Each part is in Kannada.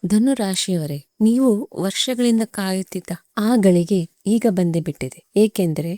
ಧನು ರಾಶಿಯವರೇ, ನೀವು ವರ್ಷಗಳಿಂದ ಕಾಯುತ್ತಿದ್ದ ಆ ಗಳಿಗೆ ಈಗ ಬಂದೇ ಬಿಟ್ಟಿದೆ. ಏಕೆಂದರೆ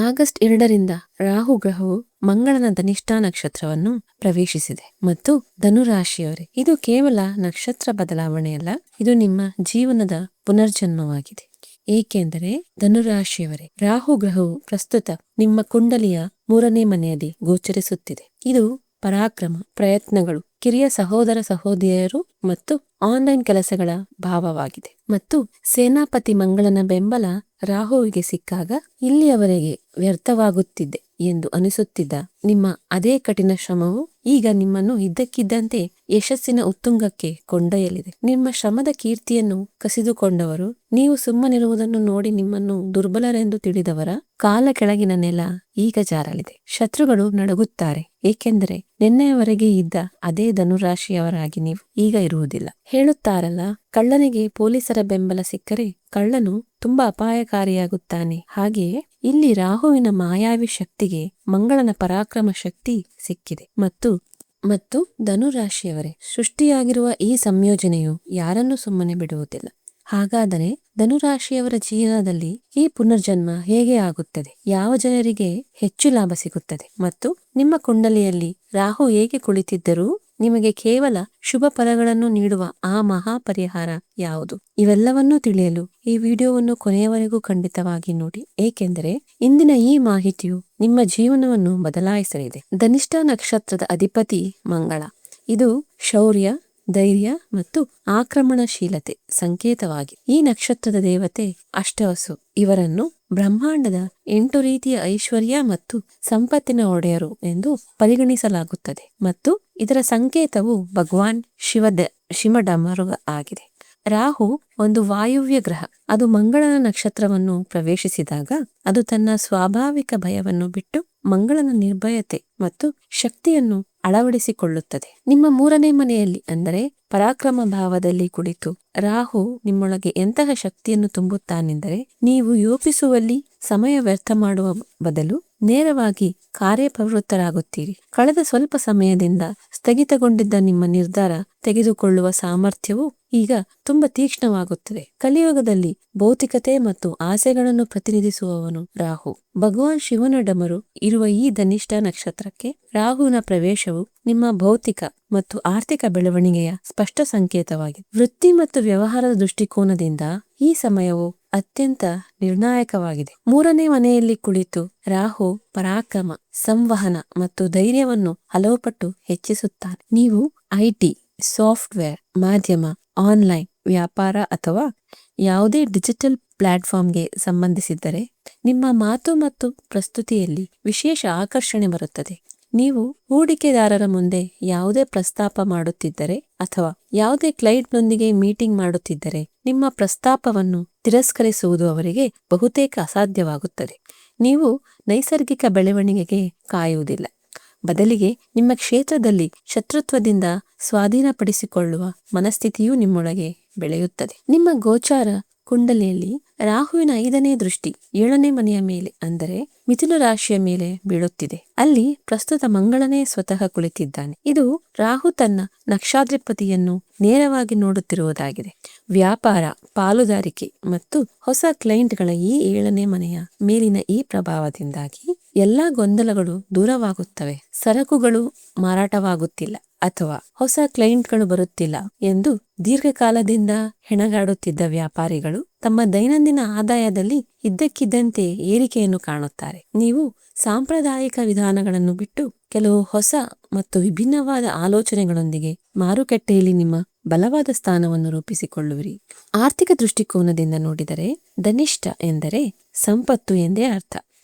ಆಗಸ್ಟ್ 2ರಿಂದ ರಾಹು ಗ್ರಹವು ಮಂಗಳನ ಧನಿಷ್ಠಾ ನಕ್ಷತ್ರವನ್ನು ಪ್ರವೇಶಿಸಿದೆ. ಮತ್ತು ಧನು ರಾಶಿಯವರೇ, ಇದು ಕೇವಲ ನಕ್ಷತ್ರ ಬದಲಾವಣೆಯಲ್ಲ, ಇದು ನಿಮ್ಮ ಜೀವನದ ಪುನರ್ಜನ್ಮವಾಗಿದೆ. ಏಕೆಂದರೆ ಧನುರಾಶಿಯವರೇ, ರಾಹು ಗ್ರಹವು ಪ್ರಸ್ತುತ ನಿಮ್ಮ ಕುಂಡಲಿಯ 3ನೇ ಮನೆಯಲ್ಲಿ ಗೋಚರಿಸುತ್ತಿದೆ. ಇದು ಪರಾಕ್ರಮ, ಪ್ರಯತ್ನಗಳು, ಕಿರಿಯ ಸಹೋದರ ಸಹೋದರಿಯರು ಮತ್ತು ಆನ್ಲೈನ್ ಕೆಲಸಗಳ ಭಾವವಾಗಿದೆ. ಮತ್ತು ಸೇನಾಪತಿ ಮಂಗಳನ ಬೆಂಬಲ ರಾಹುವಿಗೆ ಸಿಕ್ಕಾಗ ಇಲ್ಲಿಯವರೆಗೆ ವ್ಯರ್ಥವಾಗುತ್ತಿದೆ ಎಂದು ಅನಿಸುತ್ತಿದ್ದ ನಿಮ್ಮ ಅದೇ ಕಠಿಣ ಶ್ರಮವು ಈಗ ನಿಮ್ಮನ್ನು ಇದ್ದಕ್ಕಿದ್ದಂತೆ ಯಶಸ್ಸಿನ ಉತ್ತುಂಗಕ್ಕೆ ಕೊಂಡೊಯ್ಯಲಿದೆ. ನಿಮ್ಮ ಶ್ರಮದ ಕೀರ್ತಿಯನ್ನು ಕಸಿದುಕೊಂಡವರು, ನೀವು ಸುಮ್ಮನಿರುವುದನ್ನು ನೋಡಿ ನಿಮ್ಮನ್ನು ದುರ್ಬಲರೆಂದು ತಿಳಿದವರ ಕಾಲ ಕೆಳಗಿನ ನೆಲ ಈಗ ಜಾರಲಿದೆ. ಶತ್ರುಗಳು ನಡುಗುತ್ತಾರೆ, ಏಕೆಂದರೆ ನಿನ್ನೆಯವರೆಗೆ ಇದ್ದ ಅದೇ ಧನುರಾಶಿಯವರಾಗಿ ನೀವು ಈಗ ಇರುವುದಿಲ್ಲ. ಹೇಳುತ್ತಾರಲ್ಲ, ಕಳ್ಳನಿಗೆ ಪೊಲೀಸರ ಬೆಂಬಲ ಸಿಕ್ಕರೆ ಕಳ್ಳನು ತುಂಬಾ ಅಪಾಯಕಾರಿಯಾಗುತ್ತಾನೆ. ಹಾಗೆಯೇ ಇಲ್ಲಿ ರಾಹುವಿನ ಮಾಯಾವಿ ಶಕ್ತಿಗೆ ಮಂಗಳನ ಪರಾಕ್ರಮ ಶಕ್ತಿ ಸಿಕ್ಕಿದೆ. ಮತ್ತು ಧನುರಾಶಿಯವರೇ, ಸೃಷ್ಟಿಯಾಗಿರುವ ಈ ಸಂಯೋಜನೆಯು ಯಾರನ್ನೂ ಸುಮ್ಮನೆ ಬಿಡುವುದಿಲ್ಲ. ಹಾಗಾದರೆ ಧನುರಾಶಿಯವರ ಜೀವನದಲ್ಲಿ ಈ ಪುನರ್ಜನ್ಮ ಹೇಗೆ ಆಗುತ್ತದೆ? ಯಾವ ಜನರಿಗೆ ಹೆಚ್ಚು ಲಾಭ ಸಿಗುತ್ತದೆ? ಮತ್ತು ನಿಮ್ಮ ಕುಂಡಲಿಯಲ್ಲಿ ರಾಹು ಹೇಗೆ ಕುಳಿತಿದ್ದರೂ ನಿಮಗೆ ಕೇವಲ ಶುಭ ಫಲಗಳನ್ನು ನೀಡುವ ಆ ಮಹಾ ಪರಿಹಾರ ಯಾವುದು? ಇವೆಲ್ಲವನ್ನೂ ತಿಳಿಯಲು ಈ ವಿಡಿಯೋವನ್ನು ಕೊನೆಯವರೆಗೂ ಖಂಡಿತವಾಗಿ ನೋಡಿ. ಏಕೆಂದರೆ ಇಂದಿನ ಈ ಮಾಹಿತಿಯು ನಿಮ್ಮ ಜೀವನವನ್ನು ಬದಲಾಯಿಸಲಿದೆ. ಧನಿಷ್ಠಾ ನಕ್ಷತ್ರದ ಅಧಿಪತಿ ಮಂಗಳ. ಇದು ಶೌರ್ಯ, ಧೈರ್ಯ ಮತ್ತು ಆಕ್ರಮಣಶೀಲತೆ ಸಂಕೇತವಾಗಿದೆ. ಈ ನಕ್ಷತ್ರದ ದೇವತೆ ಅಷ್ಟವಸು. ಇವರನ್ನು ಬ್ರಹ್ಮಾಂಡದ 8 ರೀತಿಯ ಐಶ್ವರ್ಯ ಮತ್ತು ಸಂಪತ್ತಿನ ಒಡೆಯರು ಎಂದು ಪರಿಗಣಿಸಲಾಗುತ್ತದೆ. ಮತ್ತು ಇದರ ಸಂಕೇತವು ಭಗವಾನ್ ಶಿವಡಮರುಗ ಆಗಿದೆ. ರಾಹು ಒಂದು ವಾಯುವ್ಯ ಗ್ರಹ. ಅದು ಮಂಗಳನ ನಕ್ಷತ್ರವನ್ನು ಪ್ರವೇಶಿಸಿದಾಗ ಅದು ತನ್ನ ಸ್ವಾಭಾವಿಕ ಭಯವನ್ನು ಬಿಟ್ಟು ಮಂಗಳನ ನಿರ್ಭಯತೆ ಮತ್ತು ಶಕ್ತಿಯನ್ನು ಅಳವಡಿಸಿಕೊಳ್ಳುತ್ತದೆ. ನಿಮ್ಮ 3ನೇ ಮನೆಯಲ್ಲಿ ಅಂದರೆ ಪರಾಕ್ರಮ ಭಾವದಲ್ಲಿ ಕುಳಿತು ರಾಹು ನಿಮ್ಮೊಳಗೆ ಎಂತಹ ಶಕ್ತಿಯನ್ನು ತುಂಬುತ್ತಾನೆಂದರೆ, ನೀವು ಯೋಚಿಸುವಲ್ಲಿ ಸಮಯ ವ್ಯರ್ಥ ಮಾಡುವ ಬದಲು ನೇರವಾಗಿ ಕಾರ್ಯಪ್ರವೃತ್ತರಾಗುತ್ತೀರಿ. ಕಳೆದ ಸ್ವಲ್ಪ ಸಮಯದಿಂದ ಸ್ಥಗಿತಗೊಂಡಿದ್ದ ನಿಮ್ಮ ನಿರ್ಧಾರ ತೆಗೆದುಕೊಳ್ಳುವ ಸಾಮರ್ಥ್ಯವು ಈಗ ತುಂಬಾ ತೀಕ್ಷ್ಣವಾಗುತ್ತದೆ. ಕಲಿಯುಗದಲ್ಲಿ ಭೌತಿಕತೆ ಮತ್ತು ಆಸೆಗಳನ್ನು ಪ್ರತಿನಿಧಿಸುವವನು ರಾಹು. ಭಗವಾನ್ ಶಿವನ ಡಮರು ಇರುವ ಈ ಧನಿಷ್ಠಾ ನಕ್ಷತ್ರಕ್ಕೆ ರಾಹುವಿನ ಪ್ರವೇಶವು ನಿಮ್ಮ ಭೌತಿಕ ಮತ್ತು ಆರ್ಥಿಕ ಬೆಳವಣಿಗೆಯ ಸ್ಪಷ್ಟ ಸಂಕೇತವಾಗಿದೆ. ವೃತ್ತಿ ಮತ್ತು ವ್ಯವಹಾರದ ದೃಷ್ಟಿಕೋನದಿಂದ ಈ ಸಮಯವು ಅತ್ಯಂತ ನಿರ್ಣಾಯಕವಾಗಿದೆ. 3ನೇ ಮನೆಯಲ್ಲಿ ಕುಳಿತು ರಾಹು ಪರಾಕ್ರಮ, ಸಂವಹನ ಮತ್ತು ಧೈರ್ಯವನ್ನು ಹಲವು ಪಟ್ಟು ಹೆಚ್ಚಿಸುತ್ತಾನೆ. ನೀವು ಐಟಿ, ಸಾಫ್ಟ್ವೇರ್, ಮಾಧ್ಯಮ, ಆನ್ಲೈನ್ ವ್ಯಾಪಾರ ಅಥವಾ ಯಾವುದೇ ಡಿಜಿಟಲ್ ಪ್ಲಾಟ್ಫಾರ್ಮ್ಗೆ ಸಂಬಂಧಿಸಿದ್ದರೆ ನಿಮ್ಮ ಮಾತು ಮತ್ತು ಪ್ರಸ್ತುತಿಯಲ್ಲಿ ವಿಶೇಷ ಆಕರ್ಷಣೆ ಬರುತ್ತದೆ. ನೀವು ಹೂಡಿಕೆದಾರರ ಮುಂದೆ ಯಾವುದೇ ಪ್ರಸ್ತಾಪ ಮಾಡುತ್ತಿದ್ದರೆ ಅಥವಾ ಯಾವುದೇ ಕ್ಲೈಂಟ್ನೊಂದಿಗೆ ಮೀಟಿಂಗ್ ಮಾಡುತ್ತಿದ್ದರೆ ನಿಮ್ಮ ಪ್ರಸ್ತಾಪವನ್ನು ತಿರಸ್ಕರಿಸುವುದು ಅವರಿಗೆ ಬಹುತೇಕ ಅಸಾಧ್ಯವಾಗುತ್ತದೆ. ನೀವು ನೈಸರ್ಗಿಕ ಬೆಳವಣಿಗೆಗೆ ಕಾಯುವುದಿಲ್ಲ, ಬದಲಿಗೆ ನಿಮ್ಮ ಕ್ಷೇತ್ರದಲ್ಲಿ ಶತ್ರುತ್ವದಿಂದ ಸ್ವಾಧೀನಪಡಿಸಿಕೊಳ್ಳುವ ಮನಸ್ಥಿತಿಯೂ ನಿಮ್ಮೊಳಗೆ ಬೆಳೆಯುತ್ತದೆ. ನಿಮ್ಮ ಗೋಚಾರ ಕುಂಡಲಿಯಲ್ಲಿ ರಾಹುವಿನ 5ನೇ ದೃಷ್ಟಿ 7ನೇ ಮನೆಯ ಮೇಲೆ ಅಂದರೆ ಮಿಥುನ ರಾಶಿಯ ಮೇಲೆ ಬೀಳುತ್ತಿದೆ. ಅಲ್ಲಿ ಪ್ರಸ್ತುತ ಮಂಗಳನೇ ಸ್ವತಃ ಕುಳಿತಿದ್ದಾನೆ. ಇದು ರಾಹು ತನ್ನ ನಕ್ಷಾಧಿಪತಿಯನ್ನು ನೇರವಾಗಿ ನೋಡುತ್ತಿರುವುದಾಗಿದೆ. ವ್ಯಾಪಾರ, ಪಾಲುದಾರಿಕೆ ಮತ್ತು ಹೊಸ ಕ್ಲೈಂಟ್ಗಳ ಈ 7ನೇ ಮನೆಯ ಮೇಲಿನ ಈ ಪ್ರಭಾವದಿಂದಾಗಿ ಎಲ್ಲಾ ಗೊಂದಲಗಳು ದೂರವಾಗುತ್ತವೆ. ಸರಕುಗಳು ಮಾರಾಟವಾಗುತ್ತಿಲ್ಲ ಅಥವಾ ಹೊಸ ಕ್ಲೈಂಟ್ಗಳು ಬರುತ್ತಿಲ್ಲ ಎಂದು ದೀರ್ಘಕಾಲದಿಂದ ಹೆಣಗಾಡುತ್ತಿದ್ದ ವ್ಯಾಪಾರಿಗಳು ತಮ್ಮ ದೈನಂದಿನ ಆದಾಯದಲ್ಲಿ ಇದ್ದಕ್ಕಿದ್ದಂತೆ ಏರಿಕೆಯನ್ನು ಕಾಣುತ್ತಾರೆ. ನೀವು ಸಾಂಪ್ರದಾಯಿಕ ವಿಧಾನಗಳನ್ನು ಬಿಟ್ಟು ಕೆಲವು ಹೊಸ ಮತ್ತು ವಿಭಿನ್ನವಾದ ಆಲೋಚನೆಗಳೊಂದಿಗೆ ಮಾರುಕಟ್ಟೆಯಲ್ಲಿ ನಿಮ್ಮ ಬಲವಾದ ಸ್ಥಾನವನ್ನು ರೂಪಿಸಿಕೊಳ್ಳುವಿರಿ. ಆರ್ಥಿಕ ದೃಷ್ಟಿಕೋನದಿಂದ ನೋಡಿದರೆ ಧನಿಷ್ಠ ಎಂದರೆ ಸಂಪತ್ತು ಎಂದೇ ಅರ್ಥ.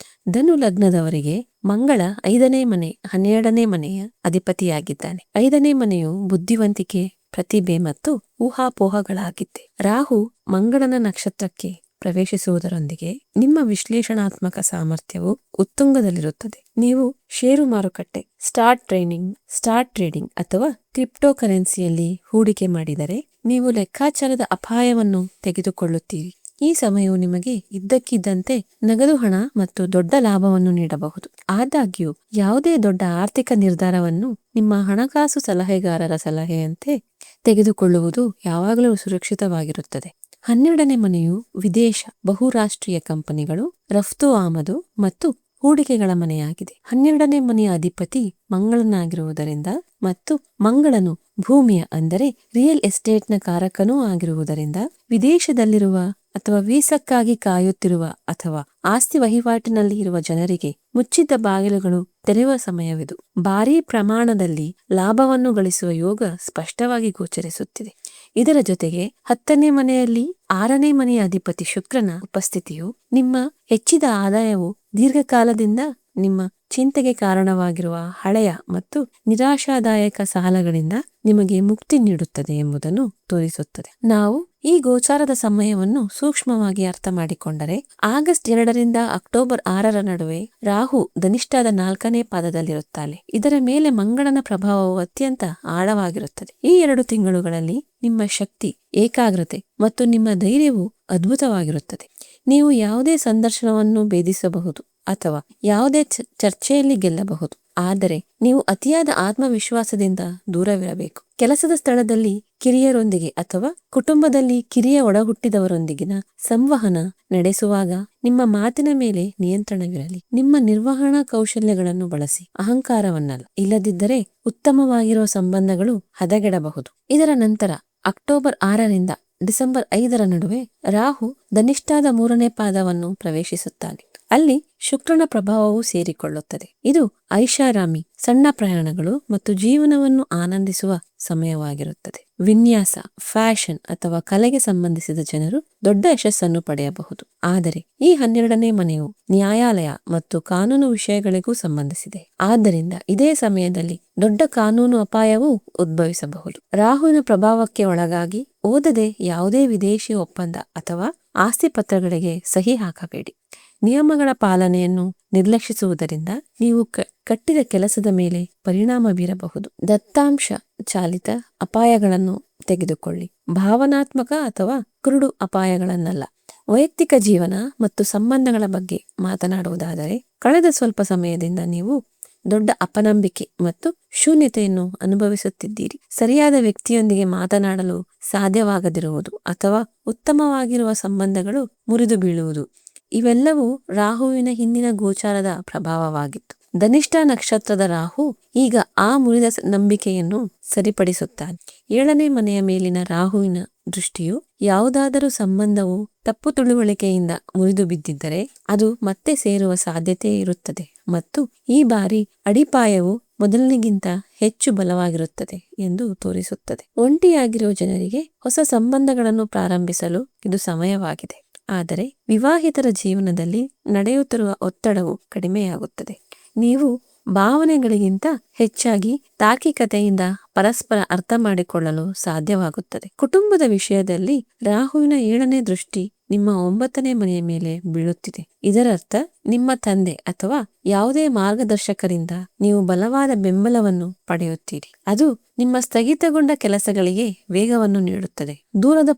ಧನು ಲಗ್ನದವರಿಗೆ ಮಂಗಳ 5ನೇ ಮನೆ 12ನೇ ಮನೆಯ ಅಧಿಪತಿಯಾಗಿದ್ದಾನೆ. 5ನೇ ಮನೆಯು ಬುದ್ಧಿವಂತಿಕೆ, ಪ್ರತಿಭೆ ಮತ್ತು ಊಹಾಪೋಹಗಳಾಗಿದ್ದೆ. ರಾಹು ಮಂಗಳನ ನಕ್ಷತ್ರಕ್ಕೆ ಪ್ರವೇಶಿಸುವುದರೊಂದಿಗೆ ನಿಮ್ಮ ವಿಶ್ಲೇಷಣಾತ್ಮಕ ಸಾಮರ್ಥ್ಯವು ಉತ್ತುಂಗದಲ್ಲಿರುತ್ತದೆ. ನೀವು ಷೇರು ಮಾರುಕಟ್ಟೆ, ಸ್ಟಾರ್ಟ್ ಟ್ರೇಡಿಂಗ್ ಅಥವಾ ಕ್ರಿಪ್ಟೋ ಕರೆನ್ಸಿಯಲ್ಲಿ ಹೂಡಿಕೆ ಮಾಡಿದರೆ ನೀವು ಲೆಕ್ಕಾಚಾರದ ಅಪಾಯವನ್ನು ತೆಗೆದುಕೊಳ್ಳುತ್ತೀರಿ. ಈ ಸಮಯವು ನಿಮಗೆ ಇದ್ದಕ್ಕಿದ್ದಂತೆ ನಗದು ಹಣ ಮತ್ತು ದೊಡ್ಡ ಲಾಭವನ್ನು ನೀಡಬಹುದು. ಆದಾಗ್ಯೂ ಯಾವುದೇ ದೊಡ್ಡ ಆರ್ಥಿಕ ನಿರ್ಧಾರವನ್ನು ನಿಮ್ಮ ಹಣಕಾಸು ಸಲಹೆಗಾರರ ಸಲಹೆಯಂತೆ ತೆಗೆದುಕೊಳ್ಳುವುದು ಯಾವಾಗಲೂ ಸುರಕ್ಷಿತವಾಗಿರುತ್ತದೆ. 12ನೇ ಮನೆಯು ವಿದೇಶ, ಬಹುರಾಷ್ಟ್ರೀಯ ಕಂಪನಿಗಳು, ರಫ್ತು ಆಮದು ಮತ್ತು ಹೂಡಿಕೆಗಳ ಮನೆಯಾಗಿದೆ. 12ನೇ ಮನೆಯ ಅಧಿಪತಿ ಮಂಗಳನಾಗಿರುವುದರಿಂದ ಮತ್ತು ಮಂಗಳನು ಭೂಮಿಯ ಅಂದರೆ ರಿಯಲ್ ಎಸ್ಟೇಟ್ನ ಕಾರಕನೂ ಆಗಿರುವುದರಿಂದ ವಿದೇಶದಲ್ಲಿರುವ ಅಥವಾ ವೀಸಕ್ಕಾಗಿ ಕಾಯುತ್ತಿರುವ ಅಥವಾ ಆಸ್ತಿ ವಹಿವಾಟಿನಲ್ಲಿ ಇರುವ ಜನರಿಗೆ ಮುಚ್ಚಿದ್ದ ಬಾಗಿಲುಗಳು ತೆರೆಯುವ ಸಮಯವಿದು. ಭಾರೀ ಪ್ರಮಾಣದಲ್ಲಿ ಲಾಭವನ್ನು ಗಳಿಸುವ ಯೋಗ ಸ್ಪಷ್ಟವಾಗಿ ಗೋಚರಿಸುತ್ತಿದೆ. ಇದರ ಜೊತೆಗೆ 10ನೇ ಮನೆಯಲ್ಲಿ 6ನೇ ಮನೆಯ ಅಧಿಪತಿ ಶುಕ್ರನ ಉಪಸ್ಥಿತಿಯು ನಿಮ್ಮ ಹೆಚ್ಚಿದ ಆದಾಯವು ದೀರ್ಘಕಾಲದಿಂದ ನಿಮ್ಮ ಚಿಂತೆಗೆ ಕಾರಣವಾಗಿರುವ ಹಳೆಯ ಮತ್ತು ನಿರಾಶಾದಾಯಕ ಸಾಲಗಳಿಂದ ನಿಮಗೆ ಮುಕ್ತಿ ನೀಡುತ್ತದೆ ಎಂಬುದನ್ನು ತೋರಿಸುತ್ತದೆ. ನಾವು ಈ ಗೋಚಾರದ ಸಮಯವನ್ನು ಸೂಕ್ಷ್ಮವಾಗಿ ಅರ್ಥ ಮಾಡಿಕೊಂಡರೆ ಆಗಸ್ಟ್ 2ರಿಂದ ಅಕ್ಟೋಬರ್ 6ರ ನಡುವೆ ರಾಹು ಧನಿಷ್ಠಾದ 4ನೇ ಪಾದದಲ್ಲಿರುತ್ತಾನೆ. ಇದರ ಮೇಲೆ ಮಂಗಳನ ಪ್ರಭಾವವು ಅತ್ಯಂತ ಆಳವಾಗಿರುತ್ತದೆ. ಈ 2 ತಿಂಗಳುಗಳಲ್ಲಿ ನಿಮ್ಮ ಶಕ್ತಿ, ಏಕಾಗ್ರತೆ ಮತ್ತು ನಿಮ್ಮ ಧೈರ್ಯವು ಅದ್ಭುತವಾಗಿರುತ್ತದೆ. ನೀವು ಯಾವುದೇ ಸಂದರ್ಶನವನ್ನು ಭೇದಿಸಬಹುದು ಅಥವಾ ಯಾವುದೇ ಚರ್ಚೆಯಲ್ಲಿ ಗೆಲ್ಲಬಹುದು. ಆದರೆ ನೀವು ಅತಿಯಾದ ಆತ್ಮವಿಶ್ವಾಸದಿಂದ ದೂರವಿರಬೇಕು. ಕೆಲಸದ ಸ್ಥಳದಲ್ಲಿ ಕಿರಿಯರೊಂದಿಗೆ ಅಥವಾ ಕುಟುಂಬದಲ್ಲಿ ಕಿರಿಯ ಒಡಹುಟ್ಟಿದವರೊಂದಿಗಿನ ಸಂವಹನ ನಡೆಸುವಾಗ ನಿಮ್ಮ ಮಾತಿನ ಮೇಲೆ ನಿಯಂತ್ರಣವಿರಲಿ. ನಿಮ್ಮ ನಿರ್ವಹಣಾ ಕೌಶಲ್ಯಗಳನ್ನು ಬಳಸಿ, ಅಹಂಕಾರವನ್ನಲ್ಲ. ಇಲ್ಲದಿದ್ದರೆ ಉತ್ತಮವಾಗಿರುವ ಸಂಬಂಧಗಳು ಹದಗೆಡಬಹುದು. ಇದರ ನಂತರ ಅಕ್ಟೋಬರ್ 6ರಿಂದ ಡಿಸೆಂಬರ್ 5ರ ನಡುವೆ ರಾಹು ಧನಿಷ್ಠಾದ 3ನೇ ಪಾದವನ್ನು ಪ್ರವೇಶಿಸುತ್ತಾನೆ. ಅಲ್ಲಿ ಶುಕ್ರನ ಪ್ರಭಾವವು ಸೇರಿಕೊಳ್ಳುತ್ತದೆ. ಇದು ಐಷಾರಾಮಿ, ಸಣ್ಣ ಪ್ರಯಾಣಗಳು ಮತ್ತು ಜೀವನವನ್ನು ಆನಂದಿಸುವ ಸಮಯವಾಗಿರುತ್ತದೆ. ವಿನ್ಯಾಸ, ಫ್ಯಾಷನ್ ಅಥವಾ ಕಲೆಗೆ ಸಂಬಂಧಿಸಿದ ಜನರು ದೊಡ್ಡ ಯಶಸ್ಸನ್ನು ಪಡೆಯಬಹುದು. ಆದರೆ ಈ 12ನೇ ಮನೆಯು ನ್ಯಾಯಾಲಯ ಮತ್ತು ಕಾನೂನು ವಿಷಯಗಳಿಗೂ ಸಂಬಂಧಿಸಿದೆ. ಆದ್ದರಿಂದ ಇದೇ ಸಮಯದಲ್ಲಿ ದೊಡ್ಡ ಕಾನೂನು ಅಪಾಯವೂ ಉದ್ಭವಿಸಬಹುದು. ರಾಹುವಿನ ಪ್ರಭಾವಕ್ಕೆ ಒಳಗಾಗಿ ಓದದೆ ಯಾವುದೇ ವಿದೇಶಿ ಒಪ್ಪಂದ ಅಥವಾ ಆಸ್ತಿ ಪತ್ರಗಳಿಗೆ ಸಹಿ ಹಾಕಬೇಡಿ. ನಿಯಮಗಳ ಪಾಲನೆಯನ್ನು ನಿರ್ಲಕ್ಷಿಸುವುದರಿಂದ ನೀವು ಕಟ್ಟಿದ ಕೆಲಸದ ಮೇಲೆ ಪರಿಣಾಮ ಬೀರಬಹುದು. ದತ್ತಾಂಶ ಚಾಲಿತ ಅಪಾಯಗಳನ್ನು ತೆಗೆದುಕೊಳ್ಳಿ, ಭಾವನಾತ್ಮಕ ಅಥವಾ ಕುರುಡು ಅಪಾಯಗಳನ್ನಲ್ಲ. ವೈಯಕ್ತಿಕ ಜೀವನ ಮತ್ತು ಸಂಬಂಧಗಳ ಬಗ್ಗೆ ಮಾತನಾಡುವುದಾದರೆ ಕಳೆದ ಸ್ವಲ್ಪ ಸಮಯದಿಂದ ನೀವು ದೊಡ್ಡ ಅಪನಂಬಿಕೆ ಮತ್ತು ಶೂನ್ಯತೆಯನ್ನು ಅನುಭವಿಸುತ್ತಿದ್ದೀರಿ. ಸರಿಯಾದ ವ್ಯಕ್ತಿಯೊಂದಿಗೆ ಮಾತನಾಡಲು ಸಾಧ್ಯವಾಗದಿರುವುದು ಅಥವಾ ಉತ್ತಮವಾಗಿರುವ ಸಂಬಂಧಗಳು ಮುರಿದು ಬೀಳುವುದು ಇವೆಲ್ಲವೂ ರಾಹುವಿನ ಹಿಂದಿನ ಗೋಚಾರದ ಪ್ರಭಾವವಾಗಿತ್ತು. ಧನಿಷ್ಠ ನಕ್ಷತ್ರದ ರಾಹು ಈಗ ಆ ಮುರಿದ ನಂಬಿಕೆಯನ್ನು ಸರಿಪಡಿಸುತ್ತಾನೆ. 7ನೇ ಮನೆಯ ಮೇಲಿನ ರಾಹುವಿನ ದೃಷ್ಟಿಯು ಯಾವುದಾದರೂ ಸಂಬಂಧವು ತಪ್ಪು ತಿಳುವಳಿಕೆಯಿಂದ ಮುರಿದು ಬಿದ್ದಿದ್ದರೆ ಅದು ಮತ್ತೆ ಸೇರುವ ಸಾಧ್ಯತೆ ಇರುತ್ತದೆ ಮತ್ತು ಈ ಬಾರಿ ಅಡಿಪಾಯವು ಮೊದಲಿಗಿಂತ ಹೆಚ್ಚು ಬಲವಾಗಿರುತ್ತದೆ ಎಂದು ತೋರಿಸುತ್ತದೆ. ಒಂಟಿಯಾಗಿರುವ ಜನರಿಗೆ ಹೊಸ ಸಂಬಂಧಗಳನ್ನು ಪ್ರಾರಂಭಿಸಲು ಇದು ಸಮಯವಾಗಿದೆ. ಆದರೆ ವಿವಾಹಿತರ ಜೀವನದಲ್ಲಿ ನಡೆಯುತ್ತಿರುವ ಒತ್ತಡವು ಕಡಿಮೆಯಾಗುತ್ತದೆ. ನೀವು ಭಾವನೆಗಳಿಗಿಂತ ಹೆಚ್ಚಾಗಿ ತಾರ್ಕಿಕತೆಯಿಂದ ಪರಸ್ಪರ ಅರ್ಥ ಮಾಡಿಕೊಳ್ಳಲು ಸಾಧ್ಯವಾಗುತ್ತದೆ. ಕುಟುಂಬದ ವಿಷಯದಲ್ಲಿ ರಾಹುವಿನ 7ನೇ ದೃಷ್ಟಿ ನಿಮ್ಮ 9ನೇ ಮನೆಯ ಮೇಲೆ ಬೀಳುತ್ತಿದೆ. ಇದರರ್ಥ ನಿಮ್ಮ ತಂದೆ ಅಥವಾ ಯಾವುದೇ ಮಾರ್ಗದರ್ಶಕರಿಂದ ನೀವು ಬಲವಾದ ಬೆಂಬಲವನ್ನು ಪಡೆಯುತ್ತೀರಿ. ಅದು ನಿಮ್ಮ ಸ್ಥಗಿತಗೊಂಡ ಕೆಲಸಗಳಿಗೆ ವೇಗವನ್ನು ನೀಡುತ್ತದೆ. ದೂರದ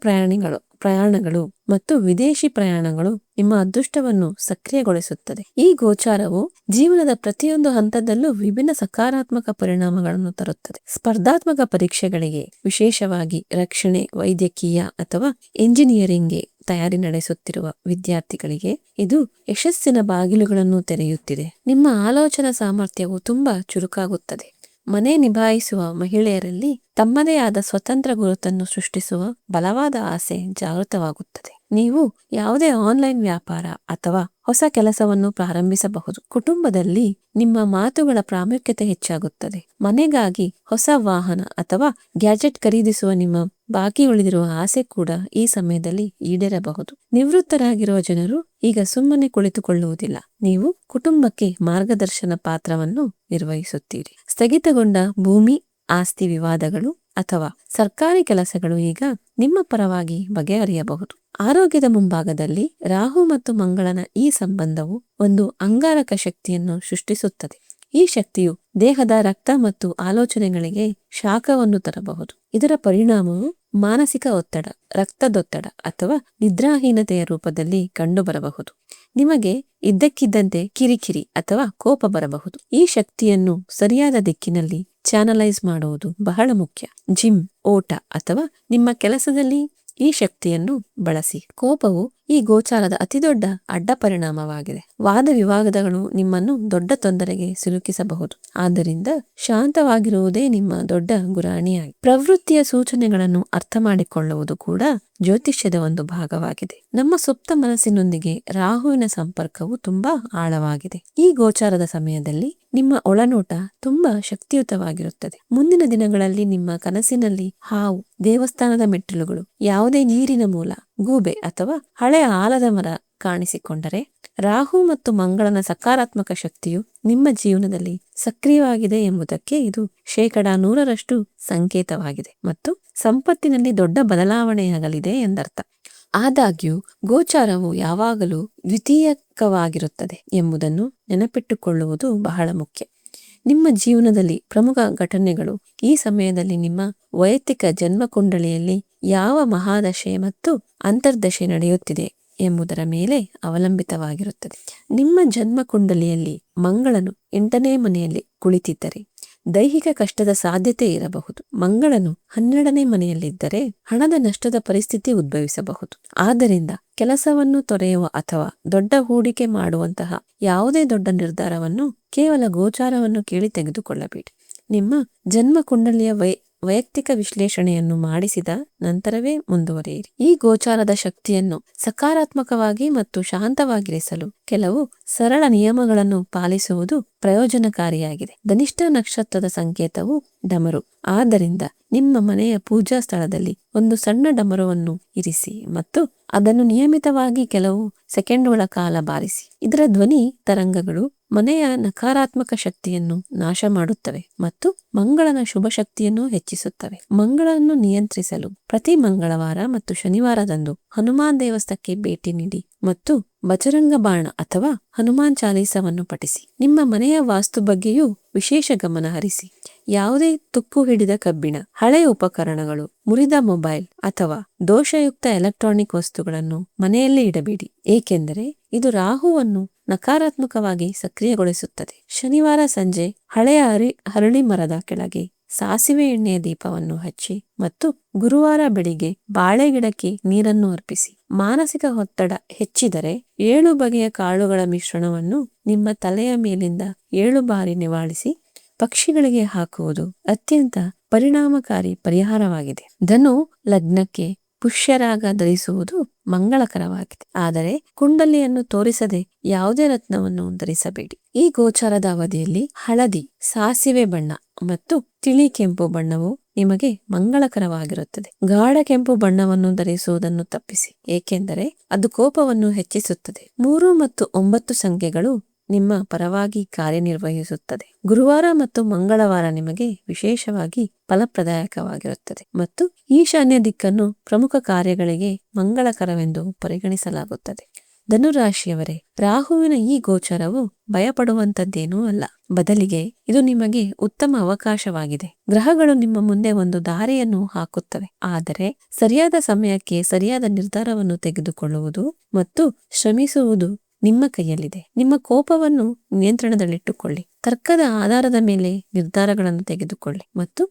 ಪ್ರಯಾಣಗಳು ಮತ್ತು ವಿದೇಶಿ ಪ್ರಯಾಣಗಳು ನಿಮ್ಮ ಅದೃಷ್ಟವನ್ನು ಸಕ್ರಿಯಗೊಳಿಸುತ್ತದೆ. ಈ ಗೋಚಾರವು ಜೀವನದ ಪ್ರತಿಯೊಂದು ಹಂತದಲ್ಲೂ ವಿಭಿನ್ನ ಸಕಾರಾತ್ಮಕ ಪರಿಣಾಮಗಳನ್ನು ತರುತ್ತದೆ. ಸ್ಪರ್ಧಾತ್ಮಕ ಪರೀಕ್ಷೆಗಳಿಗೆ, ವಿಶೇಷವಾಗಿ ರಕ್ಷಣೆ, ವೈದ್ಯಕೀಯ ಅಥವಾ ಎಂಜಿನಿಯರಿಂಗ್ಗೆ ತಯಾರಿ ನಡೆಸುತ್ತಿರುವ ವಿದ್ಯಾರ್ಥಿಗಳಿಗೆ ಇದು ಯಶಸ್ಸಿನ ಬಾಗಿಲುಗಳನ್ನು ತೆರೆಯುತ್ತಿದೆ. ನಿಮ್ಮ ಆಲೋಚನಾ ಸಾಮರ್ಥ್ಯವು ತುಂಬಾ ಚುರುಕಾಗುತ್ತದೆ. ಮನೆ ನಿಭಾಯಿಸುವ ಮಹಿಳೆಯರಲ್ಲಿ ತಮ್ಮದೇ ಆದ ಸ್ವತಂತ್ರ ಗುರುತನ್ನು ಸೃಷ್ಟಿಸುವ ಬಲವಾದ ಆಸೆ ಜಾಗೃತವಾಗುತ್ತದೆ. ನೀವು ಯಾವುದೇ ಆನ್ಲೈನ್ ವ್ಯಾಪಾರ ಅಥವಾ ಹೊಸ ಕೆಲಸವನ್ನು ಪ್ರಾರಂಭಿಸಬಹುದು. ಕುಟುಂಬದಲ್ಲಿ ನಿಮ್ಮ ಮಾತುಗಳ ಪ್ರಾಮುಖ್ಯತೆ ಹೆಚ್ಚಾಗುತ್ತದೆ. ಮನೆಗಾಗಿ ಹೊಸ ವಾಹನ ಅಥವಾ ಗ್ಯಾಜೆಟ್ ಖರೀದಿಸುವ ನಿಮ್ಮ ಬಾಕಿ ಉಳಿದಿರುವ ಆಸೆ ಕೂಡ ಈ ಸಮಯದಲ್ಲಿ ಈಡೇರಬಹುದು. ನಿವೃತ್ತರಾಗಿರುವ ಜನರು ಈಗ ಸುಮ್ಮನೆ ಕುಳಿತುಕೊಳ್ಳುವುದಿಲ್ಲ. ನೀವು ಕುಟುಂಬಕ್ಕೆ ಮಾರ್ಗದರ್ಶನ ಪಾತ್ರವನ್ನು ನಿರ್ವಹಿಸುತ್ತೀರಿ. ಸ್ಥಗಿತಗೊಂಡ ಭೂಮಿ, ಆಸ್ತಿ ವಿವಾದಗಳು ಅಥವಾ ಸರ್ಕಾರಿ ಕೆಲಸಗಳು ಈಗ ನಿಮ್ಮ ಪರವಾಗಿ ಬಗೆಹರಿಯಬಹುದು. ಆರೋಗ್ಯದ ಮುಂಭಾಗದಲ್ಲಿ ರಾಹು ಮತ್ತು ಮಂಗಳನ ಈ ಸಂಬಂಧವು ಒಂದು ಅಂಗಾರಕ ಶಕ್ತಿಯನ್ನು ಸೃಷ್ಟಿಸುತ್ತದೆ. ಈ ಶಕ್ತಿಯು ದೇಹದ ರಕ್ತ ಮತ್ತು ಆಲೋಚನೆಗಳಿಗೆ ಶಾಖವನ್ನು ತರಬಹುದು. ಇದರ ಪರಿಣಾಮವು ಮಾನಸಿಕ ಒತ್ತಡ, ರಕ್ತದೊತ್ತಡ ಅಥವಾ ನಿದ್ರಾಹೀನತೆಯ ರೂಪದಲ್ಲಿ ಕಂಡುಬರಬಹುದು. ನಿಮಗೆ ಇದ್ದಕ್ಕಿದ್ದಂತೆ ಕಿರಿಕಿರಿ ಅಥವಾ ಕೋಪ ಬರಬಹುದು. ಈ ಶಕ್ತಿಯನ್ನು ಸರಿಯಾದ ದಿಕ್ಕಿನಲ್ಲಿ ಚಾನಲೈಸ್ ಮಾಡುವುದು ಬಹಳ ಮುಖ್ಯ. ಜಿಮ್, ಓಟ ಅಥವಾ ನಿಮ್ಮ ಕೆಲಸದಲ್ಲಿ ಈ ಶಕ್ತಿಯನ್ನು ಬಳಸಿ. ಕೋಪವು ಈ ಗೋಚಾರದ ಅತಿದೊಡ್ಡ ಅಡ್ಡ ಪರಿಣಾಮವಾಗಿದೆ. ವಾದ ವಿವಾದಗಳು ನಿಮ್ಮನ್ನು ದೊಡ್ಡ ತೊಂದರೆಗೆ ಸಿಲುಕಿಸಬಹುದು. ಆದ್ದರಿಂದ ಶಾಂತವಾಗಿರುವುದೇ ನಿಮ್ಮ ದೊಡ್ಡ ಗುರಾಣಿಯಾಗಿ. ಪ್ರವೃತ್ತಿಯ ಸೂಚನೆಗಳನ್ನು ಅರ್ಥ ಮಾಡಿಕೊಳ್ಳುವುದು ಕೂಡ ಜ್ಯೋತಿಷ್ಯದ ಒಂದು ಭಾಗವಾಗಿದೆ. ನಮ್ಮ ಸುಪ್ತ ಮನಸ್ಸಿನೊಂದಿಗೆ ರಾಹುವಿನ ಸಂಪರ್ಕವು ತುಂಬಾ ಆಳವಾಗಿದೆ. ಈ ಗೋಚಾರದ ಸಮಯದಲ್ಲಿ ನಿಮ್ಮ ಒಳನೋಟ ತುಂಬಾ ಶಕ್ತಿಯುತವಾಗಿರುತ್ತದೆ. ಮುಂದಿನ ದಿನಗಳಲ್ಲಿ ನಿಮ್ಮ ಕನಸಿನಲ್ಲಿ ಹಾವು, ದೇವಸ್ಥಾನದ ಮೆಟ್ಟಿಲುಗಳು, ಯಾವುದೇ ನೀರಿನ ಮೂಲ, ಗೂಬೆ ಅಥವಾ ಹಳೆಯ ಆಲದ ಮರ ಕಾಣಿಸಿಕೊಂಡರೆ ರಾಹು ಮತ್ತು ಮಂಗಳನ ಸಕಾರಾತ್ಮಕ ಶಕ್ತಿಯು ನಿಮ್ಮ ಜೀವನದಲ್ಲಿ ಸಕ್ರಿಯವಾಗಿದೆ ಎಂಬುದಕ್ಕೆ ಇದು 100% ಸಂಕೇತವಾಗಿದೆ ಮತ್ತು ಸಂಪತ್ತಿನಲ್ಲಿ ದೊಡ್ಡ ಬದಲಾವಣೆಯಾಗಲಿದೆ ಎಂದರ್ಥ. ಆದಾಗ್ಯೂ ಗೋಚಾರವು ಯಾವಾಗಲೂ ದ್ವಿತೀಯಕವಾಗಿರುತ್ತದೆ ಎಂಬುದನ್ನು ನೆನಪಿಟ್ಟುಕೊಳ್ಳುವುದು ಬಹಳ ಮುಖ್ಯ. ನಿಮ್ಮ ಜೀವನದಲ್ಲಿ ಪ್ರಮುಖ ಘಟನೆಗಳು ಈ ಸಮಯದಲ್ಲಿ ನಿಮ್ಮ ವೈಯಕ್ತಿಕ ಜನ್ಮಕುಂಡಳಿಯಲ್ಲಿ ಯಾವ ಮಹಾದಶೆ ಮತ್ತು ಅಂತರ್ದಶೆ ನಡೆಯುತ್ತಿದೆ ಎಂಬುದರ ಮೇಲೆ ಅವಲಂಬಿತವಾಗಿರುತ್ತದೆ. ನಿಮ್ಮ ಜನ್ಮಕುಂಡಲಿಯಲ್ಲಿ ಮಂಗಳನು 8ನೇ ಮನೆಯಲ್ಲಿ ಕುಳಿತಿದ್ದರೆ ದೈಹಿಕ ಕಷ್ಟದ ಸಾಧ್ಯತೆ ಇರಬಹುದು. ಮಂಗಳನು 12ನೇ ಮನೆಯಲ್ಲಿದ್ದರೆ ಹಣದ ನಷ್ಟದ ಪರಿಸ್ಥಿತಿ ಉದ್ಭವಿಸಬಹುದು. ಆದ್ದರಿಂದ ಕೆಲಸವನ್ನು ತೊರೆಯುವ ಅಥವಾ ದೊಡ್ಡ ಹೂಡಿಕೆ ಮಾಡುವಂತಹ ಯಾವುದೇ ದೊಡ್ಡ ನಿರ್ಧಾರವನ್ನು ಕೇವಲ ಗೋಚಾರವನ್ನು ಕೇಳಿ ತೆಗೆದುಕೊಳ್ಳಬೇಡಿ. ನಿಮ್ಮ ಜನ್ಮಕುಂಡಲಿಯ ವೈಯಕ್ತಿಕ ವಿಶ್ಲೇಷಣೆಯನ್ನು ಮಾಡಿಸಿದ ನಂತರವೇ ಮುಂದುವರಿಯಿರಿ. ಈ ಗೋಚಾರದ ಶಕ್ತಿಯನ್ನು ಸಕಾರಾತ್ಮಕವಾಗಿ ಮತ್ತು ಶಾಂತವಾಗಿರಿಸಲು ಕೆಲವು ಸರಳ ನಿಯಮಗಳನ್ನು ಪಾಲಿಸುವುದು ಪ್ರಯೋಜನಕಾರಿಯಾಗಿದೆ. ಧನಿಷ್ಠ ನಕ್ಷತ್ರದ ಸಂಕೇತವು ಡಮರು. ಆದ್ದರಿಂದ ನಿಮ್ಮ ಮನೆಯ ಪೂಜಾ ಸ್ಥಳದಲ್ಲಿ ಒಂದು ಸಣ್ಣ ಡಮರುವನ್ನು ಇರಿಸಿ ಮತ್ತು ಅದನ್ನು ನಿಯಮಿತವಾಗಿ ಕೆಲವು ಸೆಕೆಂಡುಗಳ ಕಾಲ ಬಾರಿಸಿ. ಇದರ ಧ್ವನಿ ತರಂಗಗಳು ಮನೆಯ ನಕಾರಾತ್ಮಕ ಶಕ್ತಿಯನ್ನು ನಾಶ ಮಾಡುತ್ತವೆ ಮತ್ತು ಮಂಗಳನ ಶುಭ ಶಕ್ತಿಯನ್ನು ಹೆಚ್ಚಿಸುತ್ತವೆ. ಮಂಗಳನ್ನು ನಿಯಂತ್ರಿಸಲು ಪ್ರತಿ ಮಂಗಳವಾರ ಮತ್ತು ಶನಿವಾರದಂದು ಹನುಮಾನ್ ದೇವಸ್ಥಕ್ಕೆ ಭೇಟಿ ನೀಡಿ ಮತ್ತು ಬಜರಂಗ ಬಾಣ ಅಥವಾ ಹನುಮಾನ್ ಚಾಲೀಸವನ್ನು ಪಠಿಸಿ. ನಿಮ್ಮ ಮನೆಯ ವಾಸ್ತು ಬಗ್ಗೆಯೂ ವಿಶೇಷ ಗಮನ ಹರಿಸಿ. ಯಾವುದೇ ತುಕ್ಕು ಹಿಡಿದ ಕಬ್ಬಿಣ, ಹಳೆಯ ಉಪಕರಣಗಳು, ಮುರಿದ ಮೊಬೈಲ್ ಅಥವಾ ದೋಷಯುಕ್ತ ಎಲೆಕ್ಟ್ರಾನಿಕ್ ವಸ್ತುಗಳನ್ನು ಮನೆಯಲ್ಲಿ ಇಡಬೇಡಿ, ಏಕೆಂದರೆ ಇದು ರಾಹುವನ್ನು ನಕಾರಾತ್ಮಕವಾಗಿ ಸಕ್ರಿಯಗೊಳಿಸುತ್ತದೆ. ಶನಿವಾರ ಸಂಜೆ ಹಳೆಯ ಹರಳಿ ಮರದ ಕೆಳಗೆ ಸಾಸಿವೆ ಎಣ್ಣೆಯ ದೀಪವನ್ನು ಹಚ್ಚಿ ಮತ್ತು ಗುರುವಾರ ಬೆಳಿಗ್ಗೆ ಬಾಳೆ ಗಿಡಕ್ಕೆ ನೀರನ್ನು ಅರ್ಪಿಸಿ. ಮಾನಸಿಕ ಒತ್ತಡ ಹೆಚ್ಚಿದರೆ 7 ಬಗೆಯ ಕಾಳುಗಳ ಮಿಶ್ರಣವನ್ನು ನಿಮ್ಮ ತಲೆಯ ಮೇಲಿಂದ 7 ಬಾರಿ ನಿವಾಳಿಸಿ ಪಕ್ಷಿಗಳಿಗೆ ಹಾಕುವುದು ಅತ್ಯಂತ ಪರಿಣಾಮಕಾರಿ ಪರಿಹಾರವಾಗಿದೆ. ಧನು ಲಗ್ನಕ್ಕೆ ಪುಷ್ಯರಾಗ ಧರಿಸುವುದು ಮಂಗಳಕರವಾಗಿದೆ, ಆದರೆ ಕುಂಡಲಿಯನ್ನು ತೋರಿಸದೆ ಯಾವುದೇ ರತ್ನವನ್ನು ಧರಿಸಬೇಡಿ. ಈ ಗೋಚಾರದ ಅವಧಿಯಲ್ಲಿ ಹಳದಿ, ಸಾಸಿವೆ ಬಣ್ಣ ಮತ್ತು ತಿಳಿ ಕೆಂಪು ಬಣ್ಣವು ನಿಮಗೆ ಮಂಗಳಕರವಾಗಿರುತ್ತದೆ. ಗಾಢ ಕೆಂಪು ಬಣ್ಣವನ್ನು ಧರಿಸುವುದನ್ನು ತಪ್ಪಿಸಿ, ಏಕೆಂದರೆ ಅದು ಕೋಪವನ್ನು ಹೆಚ್ಚಿಸುತ್ತದೆ. 3 ಮತ್ತು 9 ಸಂಖ್ಯೆಗಳು ನಿಮ್ಮ ಪರವಾಗಿ ಕಾರ್ಯನಿರ್ವಹಿಸುತ್ತದೆ. ಗುರುವಾರ ಮತ್ತು ಮಂಗಳವಾರ ನಿಮಗೆ ವಿಶೇಷವಾಗಿ ಫಲಪ್ರದಾಯಕವಾಗಿರುತ್ತದೆ ಮತ್ತು ಈಶಾನ್ಯ ದಿಕ್ಕನ್ನು ಪ್ರಮುಖ ಕಾರ್ಯಗಳಿಗೆ ಮಂಗಳಕರವೆಂದು ಪರಿಗಣಿಸಲಾಗುತ್ತದೆ. ಧನುರಾಶಿಯವರೇ, ರಾಹುವಿನ ಈ ಗೋಚರವು ಭಯಪಡುವಂತದ್ದೇನೂ ಅಲ್ಲ. ಬದಲಿಗೆ ಇದು ನಿಮಗೆ ಉತ್ತಮ ಅವಕಾಶವಾಗಿದೆ. ಗ್ರಹಗಳು ನಿಮ್ಮ ಮುಂದೆ ಒಂದು ದಾರಿಯನ್ನು ಹಾಕುತ್ತವೆ, ಆದರೆ ಸರಿಯಾದ ಸಮಯಕ್ಕೆ ಸರಿಯಾದ ನಿರ್ಧಾರವನ್ನು ತೆಗೆದುಕೊಳ್ಳುವುದು ಮತ್ತು ಶ್ರಮಿಸುವುದು ನಿಮ್ಮ ಕೈಯಲ್ಲಿದೆ. ನಿಮ್ಮ ಕೋಪವನ್ನು ನಿಯಂತ್ರಣದಲ್ಲಿಟ್ಟುಕೊಳ್ಳಿ, ತರ್ಕದ ಆಧಾರದ ಮೇಲೆ ನಿರ್ಧಾರಗಳನ್ನು ತೆಗೆದುಕೊಳ್ಳಿ ಮತ್ತು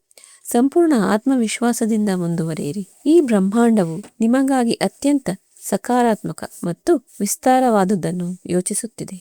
ಸಂಪೂರ್ಣ ಆತ್ಮವಿಶ್ವಾಸದಿಂದ ಮುಂದುವರಿಯಿರಿ. ಈ ಬ್ರಹ್ಮಾಂಡವು ನಿಮಗಾಗಿ ಅತ್ಯಂತ ಸಕಾರಾತ್ಮಕ ಮತ್ತು ವಿಸ್ತಾರವಾದುದನ್ನು ಯೋಚಿಸುತ್ತಿದೆ.